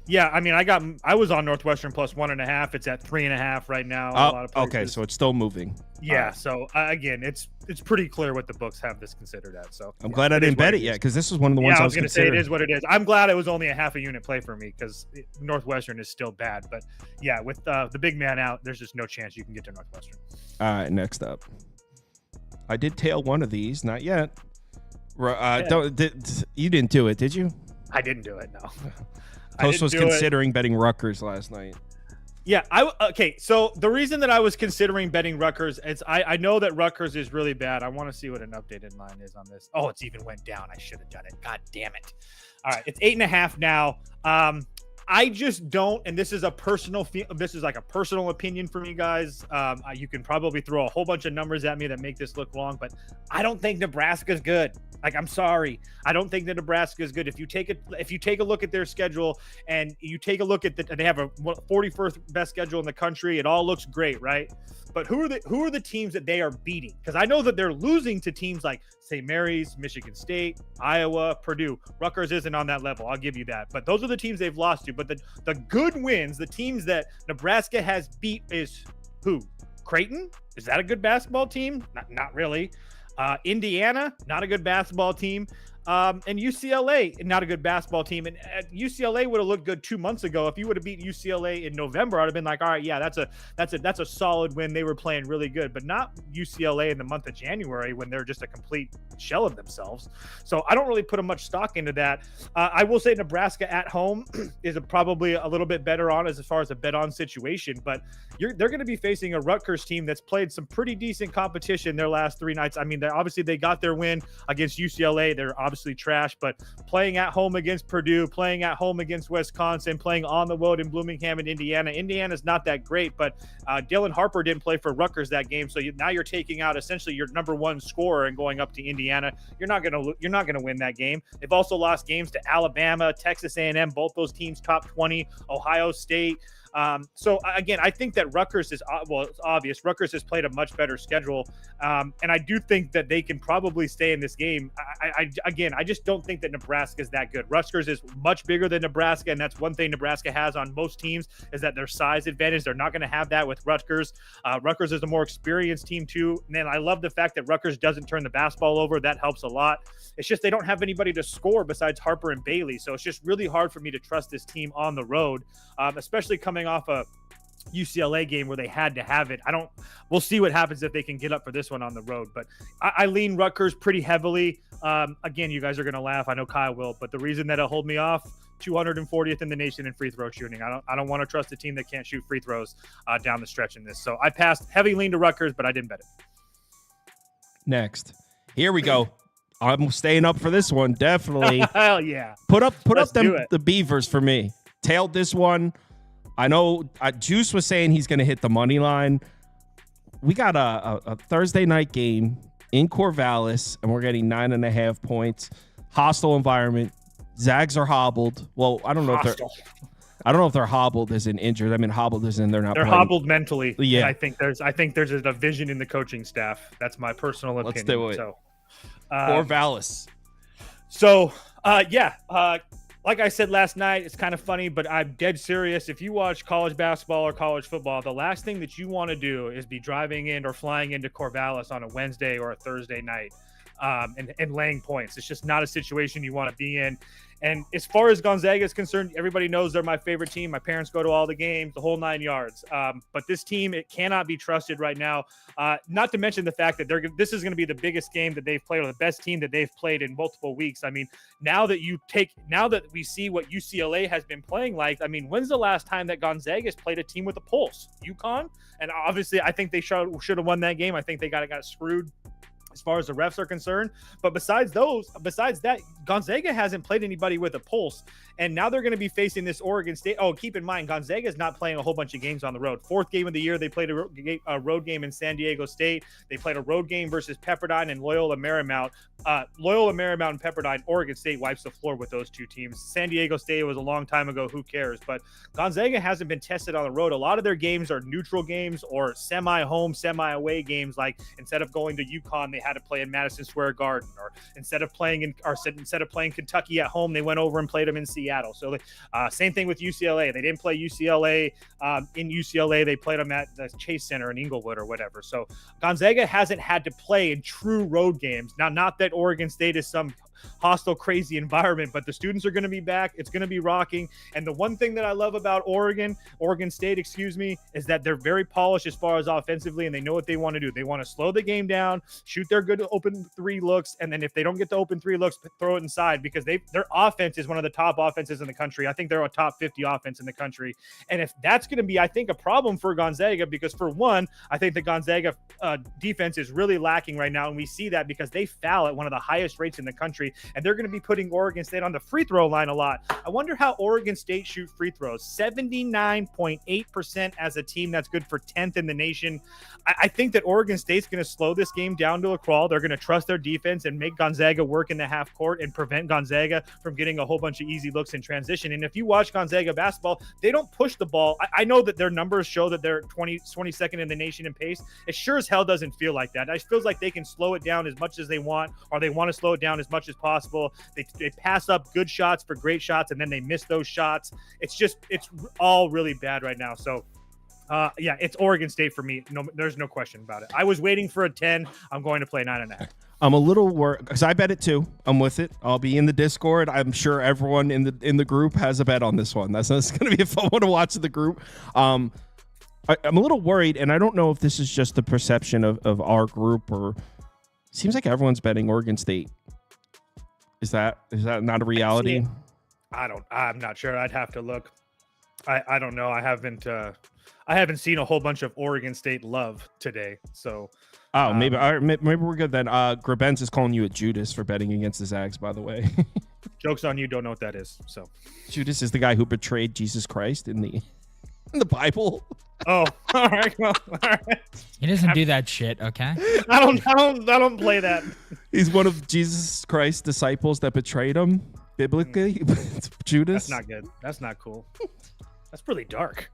Yeah, I mean, I was on Northwestern plus 1.5. It's at 3.5 right now. A lot of places. Okay, so it's still moving. Yeah, so again, it's pretty clear what the books have this considered at. So I'm glad I didn't bet it yet because this was one of the ones I was going to say. It is what it is. I'm glad it was only a half a unit play for me because Northwestern is still bad. But yeah, with the big man out, there's just no chance you can get to Northwestern. All right, next up. I did tail one of these, not yet. You didn't do it, did you? I didn't do it, no. Toast was considering betting Rutgers last night. Yeah, okay. So the reason that I was considering betting Rutgers is I know that Rutgers is really bad. I want to see what an updated line is on this. Oh, it's even went down. I should have done it. God damn it. All right, it's 8.5 now. I just don't, and this is like a personal opinion from you guys. You can probably throw a whole bunch of numbers at me that make this look wrong, but I don't think Nebraska's good. Like, I'm sorry, I don't think that Nebraska is good. If you take a look at their schedule and you take a look at they have a 41st best schedule in the country. It all looks great, right? But who are the teams that they are beating? Because I know that they're losing to teams like St. Mary's, Michigan State, Iowa, Purdue. Rutgers isn't on that level. I'll give you that. But those are the teams they've lost to. But the good wins, the teams that Nebraska has beat is who? Creighton? Is that a good basketball team? Not really. Indiana, not a good basketball team. And UCLA, not a good basketball team. And UCLA would have looked good 2 months ago. If you would have beat UCLA in November, I'd have been like, all right, yeah, that's a solid win. They were playing really good, but not UCLA in the month of January when they're just a complete shell of themselves. So I don't really put much stock into that. I will say Nebraska at home is probably a little bit better on as far as a bet on situation, but they're going to be facing a Rutgers team that's played some pretty decent competition their last 3 nights. I mean, they got their win against UCLA. They're obviously trash, but playing at home against Purdue, playing at home against Wisconsin, playing on the road in Bloomington and Indiana's not that great, but Dylan Harper didn't play for Rutgers that game, so now you're taking out essentially your number one scorer and going up to Indiana. You're not gonna win that game. They've also lost games to Alabama, Texas A&M, both those teams top 20, Ohio State. So again, I think that Rutgers is, it's obvious. Rutgers has played a much better schedule. And I do think that they can probably stay in this game. I just don't think that Nebraska is that good. Rutgers is much bigger than Nebraska. And that's one thing Nebraska has on most teams is that their size advantage. They're not going to have that with Rutgers. Rutgers is a more experienced team too. And then I love the fact that Rutgers doesn't turn the basketball over. That helps a lot. It's just, they don't have anybody to score besides Harper and Bailey. So it's just really hard for me to trust this team on the road, especially coming off a UCLA game where they had to have it. We'll see what happens if they can get up for this one on the road, but I lean Rutgers pretty heavily. Again, you guys are going to laugh. I know Kyle will, but the reason that it'll hold me off, 240th in the nation in free throw shooting. I don't want to trust a team that can't shoot free throws down the stretch in this. So I passed heavy lean to Rutgers, but I didn't bet it. Next, here we go. I'm staying up for this one. Definitely. Hell yeah. Put up the Beavers for me. Tailed this one. I know Juice was saying he's going to hit the money line. We got a Thursday night game in Corvallis, and we're getting 9.5 points. Hostile environment. Zags are hobbled. Well, I don't know if they're hobbled as in injured. I mean, hobbled as in they're playing. Hobbled mentally. Yeah. And I think there's a division in the coaching staff. That's my personal opinion. Let's do it. So, Corvallis. So, like I said last night, it's kind of funny, but I'm dead serious. If you watch college basketball or college football, the last thing that you want to do is be driving in or flying into Corvallis on a Wednesday or a Thursday night and laying points. It's just not a situation you want to be in. And as far as Gonzaga is concerned, everybody knows they're my favorite team. My parents go to all the games, the whole 9 yards. But this team, it cannot be trusted right now. Not to mention the fact that this is going to be the biggest game that they've played, or the best team that they've played in multiple weeks. I mean, now that we see what UCLA has been playing like, I mean, when's the last time that Gonzaga has played a team with a pulse? UConn? And obviously, I think they should have won that game. I think they got screwed as far as the refs are concerned. But besides that, Gonzaga hasn't played anybody with a pulse. And now they're going to be facing this Oregon State. Oh, keep in mind, Gonzaga is not playing a whole bunch of games on the road. Fourth game of the year, they played a road game in San Diego State. They played a road game versus Pepperdine and Loyola Marymount. Loyola Marymount and Pepperdine, Oregon State wipes the floor with those two teams. San Diego State was a long time ago. Who cares? But Gonzaga hasn't been tested on the road. A lot of their games are neutral games or semi-home, semi-away games. Like instead of going to UConn, they had to play in Madison Square Garden, or instead of playing Kentucky at home, they went over and played them in Seattle. So same thing with UCLA. They didn't play UCLA in UCLA. They played them at the Chase Center in Inglewood or whatever. So Gonzaga hasn't had to play in true road games. Now, not that Oregon State is some hostile, crazy environment, but the students are going to be back. It's going to be rocking. And the one thing that I love about Oregon State, is that they're very polished as far as offensively, and they know what they want to do. They want to slow the game down, shoot their good open three looks, and then if they don't get the open three looks, throw it inside, because their offense is one of the top offenses in the country. I think they're a top 50 offense in the country. And if that's going to be, I think, a problem for Gonzaga, because for one, I think the Gonzaga defense is really lacking right now, and we see that because they foul at one of the highest rates in the country. And they're going to be putting Oregon State on the free throw line a lot. I wonder how Oregon State shoot free throws. 79.8% as a team. That's good for 10th in the nation. I think that Oregon State's going to slow this game down to a crawl. They're going to trust their defense and make Gonzaga work in the half court and prevent Gonzaga from getting a whole bunch of easy looks in transition. And if you watch Gonzaga basketball, they don't push the ball. I know that their numbers show that they're 22nd in the nation in pace. It sure as hell doesn't feel like that. It feels like they can slow it down as much as they want, or they want to slow it down as much as possible. They pass up good shots for great shots, and then they miss those shots. It's all really bad right now. So it's Oregon State for me. No, there's no question about it. I was waiting for a 10. I'm going to play 9.5. I'm a little worried because I bet it too. I'm with it. I'll be in the Discord. I'm sure everyone in the group has a bet on this one. That's going to be a fun one to watch in the group. I'm a little worried, and I don't know if this is just the perception of our group, or it seems like everyone's betting Oregon State. Is that not a reality? I'm not sure. I'd have to look. I don't know. I haven't seen a whole bunch of Oregon State love today. So maybe we're good then. Grabenz is calling you a Judas for betting against the Zags, by the way. Joke's on you. Don't know what that is. So Judas is the guy who betrayed Jesus Christ in the Bible. Oh, all right. Well, all right. He doesn't do that shit, okay? I don't play that. He's one of Jesus Christ's disciples that betrayed him biblically. Judas. That's not good. That's not cool. That's really dark.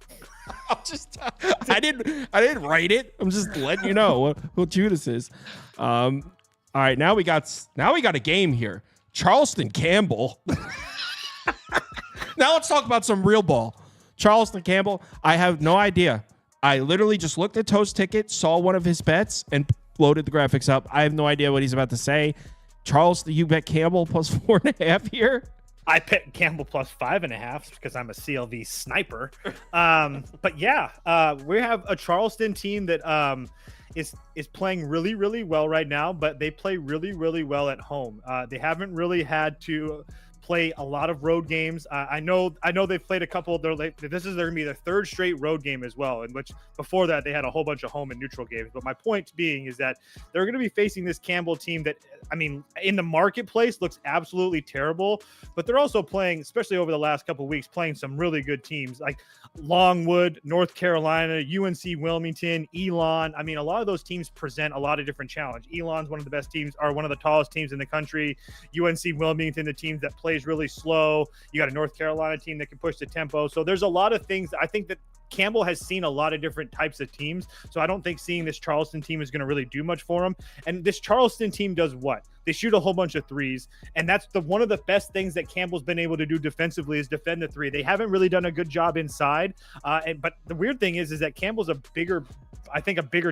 I didn't write it. I'm just letting you know what Judas is. All right, now we got a game here. Charleston Campbell. Now let's talk about some real ball. Charleston Campbell, I have no idea. I literally just looked at Toast Ticket, saw one of his bets, and loaded the graphics up. I have no idea what he's about to say. Charleston, you bet Campbell plus 4.5 here? I bet Campbell plus 5.5 because I'm a CLV sniper. But yeah, we have a Charleston team that is playing really, really well right now, but they play really, really well at home. They haven't really had to play a lot of road games. I know they've played a couple. This is going to be their third straight road game as well, in which before that they had a whole bunch of home and neutral games. But my point being is that they're going to be facing this Campbell team that, I mean, in the marketplace looks absolutely terrible, but they're also playing, especially over the last couple of weeks, playing some really good teams like Longwood, North Carolina, UNC Wilmington, Elon. I mean, a lot of those teams present a lot of different challenge. Elon's one of the best teams, or one of the tallest teams in the country. UNC Wilmington, the team that plays really slow. You got a North Carolina team that can push the tempo. So there's a lot of things. I think that Campbell has seen a lot of different types of teams. So I don't think seeing this Charleston team is going to really do much for him. And this Charleston team does what? They shoot a whole bunch of threes. And that's one of the best things that Campbell's been able to do defensively is defend the three. They haven't really done a good job inside. But the weird thing is that Campbell's a bigger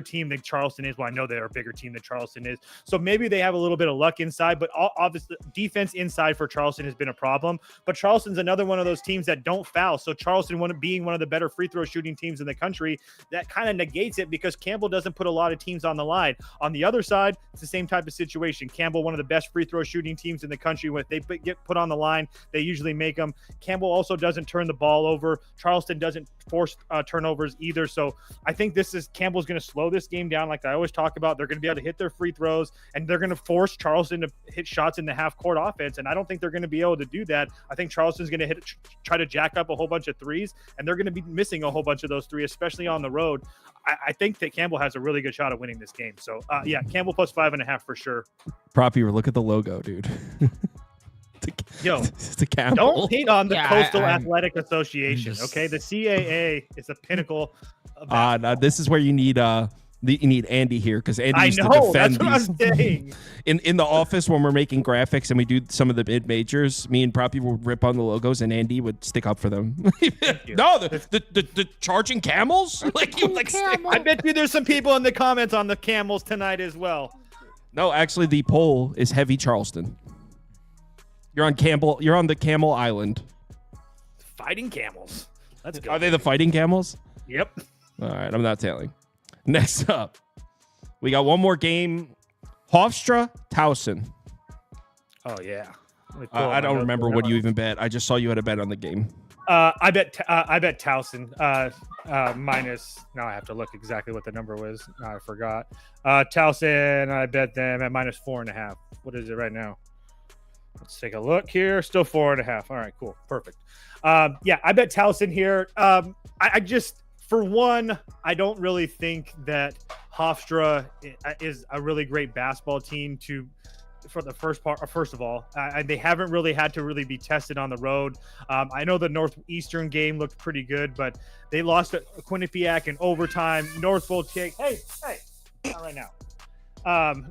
team than Charleston is. Well, I know they're a bigger team than Charleston is. So maybe they have a little bit of luck inside, but obviously defense inside for Charleston has been a problem. But Charleston's another one of those teams that don't foul. So Charleston, being one of the better free throw shooting teams in the country, that kind of negates it because Campbell doesn't put a lot of teams on the line. On the other side, it's the same type of situation. Campbell, one of the best free throw shooting teams in the country. When they get put on the line, they usually make them. Campbell also doesn't turn the ball over. Charleston doesn't force turnovers either. So I think Campbell's going to slow this game down. Like I always talk about, they're going to be able to hit their free throws and they're going to force Charleston to hit shots in the half court offense. And I don't think they're going to be able to do that. I think Charleston's going to try to jack up a whole bunch of threes, and they're going to be missing a whole bunch of those threes, especially on the road. I think that Campbell has a really good shot at winning this game. So Campbell plus 5.5 for sure. Proppy, look at the logo, dude. Yo, it's a Campbell. Don't hate on the Coastal Athletic Association, okay? The CAA is the pinnacle of this is where you need Andy here, because Andy used to defend that's what I'm saying. In the office when we're making graphics and we do some of the mid majors. Me and Proppy would rip on the logos, and Andy would stick up for them. No, the charging camels. I bet you there's some people in the comments on the camels tonight as well. No, actually, the poll is heavy Charleston. You're on Campbell. You're on the Camel Island. Fighting camels. Let's go. Are they the fighting camels? Yep. All right, I'm not telling. Next up, we got one more game. Hofstra, Towson. Oh, yeah. I don't remember what you even bet. I just saw you had a bet on the game. I bet Towson minus. Now I have to look exactly what the number was. Now I forgot. Towson, I bet them at minus 4.5. What is it right now? Let's take a look here. Still 4.5. All right, cool. Perfect. I bet Towson here. I just, for one, I don't really think that Hofstra is a really great basketball team for the first part. First of all, they haven't really had to really be tested on the road. I know the Northwestern game looked pretty good, but they lost to Quinnipiac in overtime. Northville take. Hey, not right now.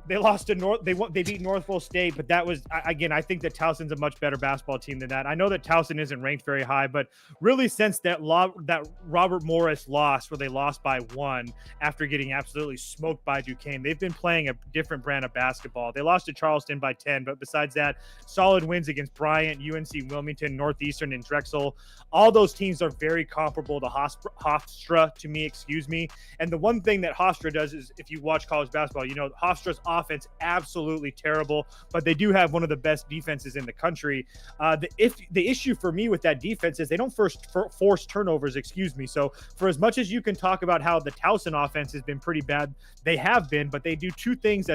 They lost to they beat Northville State, but that was, again, I think that Towson's a much better basketball team than that. I know that Towson isn't ranked very high, but really since that Robert Morris loss, where they lost by 1 after getting absolutely smoked by Duquesne, they've been playing a different brand of basketball. They lost to Charleston by 10, but besides that, solid wins against Bryant, UNC Wilmington, Northeastern, and Drexel. All those teams are very comparable to Hofstra to me, And the one thing that Hofstra does is, if you watch college basketball, you know, Hofstra's offense absolutely terrible, but they do have one of the best defenses in the country. The issue for me with that defense is they don't force turnovers. So for as much as you can talk about how the Towson offense has been pretty bad, they have been, but they do two things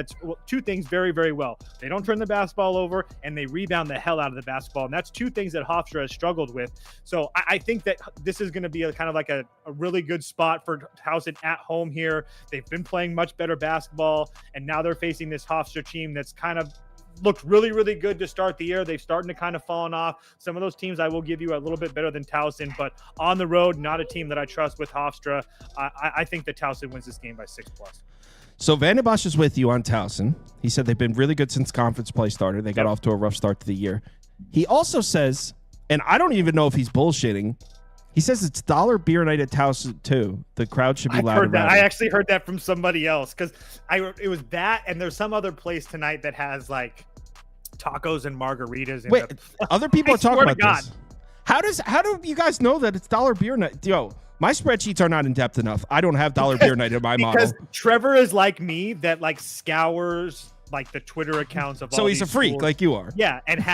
very, very well. They don't turn the basketball over, and they rebound the hell out of the basketball, and that's two things that Hofstra has struggled with. So I think that this is going to be a kind of like a really good spot for Towson at home here. They've been playing much better basketball, and now they're facing this Hofstra team that's kind of looked really, really good to start the year. They've started to kind of fallen off. Some of those teams I will give you a little bit better than Towson, but on the road, not a team that I trust with Hofstra. I think that Towson wins this game by 6+. So Vandenbosch is with you on Towson. He said they've been really good since conference play started. They got off to a rough start to the year. He also says, and I don't even know if he's bullshitting, he says it's $1 beer night at Towson too. The crowd should be loud. I actually heard that from somebody else, because it was that, and there's some other place tonight that has like tacos and margaritas. Wait, other people are talking about this. How do you guys know that it's dollar beer night? Yo, my spreadsheets are not in depth enough. I don't have dollar beer night in my model. Because Trevor is like me, that like scours like the Twitter accounts of all So he's a these freak schools. like you are. Yeah, and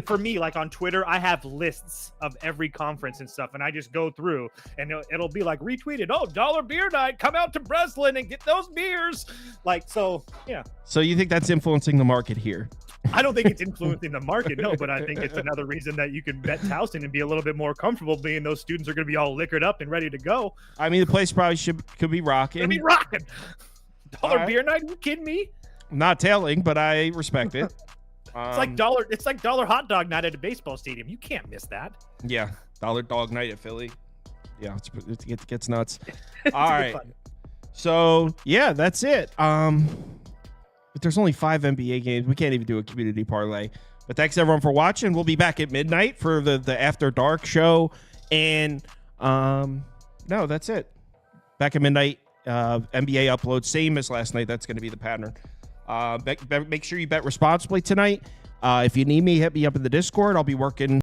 for me, like on Twitter, I have lists of every conference and stuff, and I just go through, and it'll be like retweeted. Oh, dollar beer night, come out to Breslin and get those beers. Like, so yeah. So you think that's influencing the market here? I don't think it's influencing the market, no, but I think it's another reason that you can bet Towson and be a little bit more comfortable being those students are going to be all liquored up and ready to go. I mean, the place probably could be rocking. Gonna be rocking. Dollar right. beer night? Are you kidding me? I'm not tailing, but I respect it. It's like dollar hot dog night at a baseball stadium. You can't miss that. Yeah, dollar dog night at Philly. Yeah, it gets nuts. All right. So yeah, that's it. But there's only 5 NBA games. We can't even do a community parlay. But thanks everyone for watching. We'll be back at midnight for the After Dark show. And no, that's it. Back at midnight. NBA upload, same as last night. That's going to be the pattern. Make sure you bet responsibly tonight. If you need me, hit me up in the Discord. I'll be working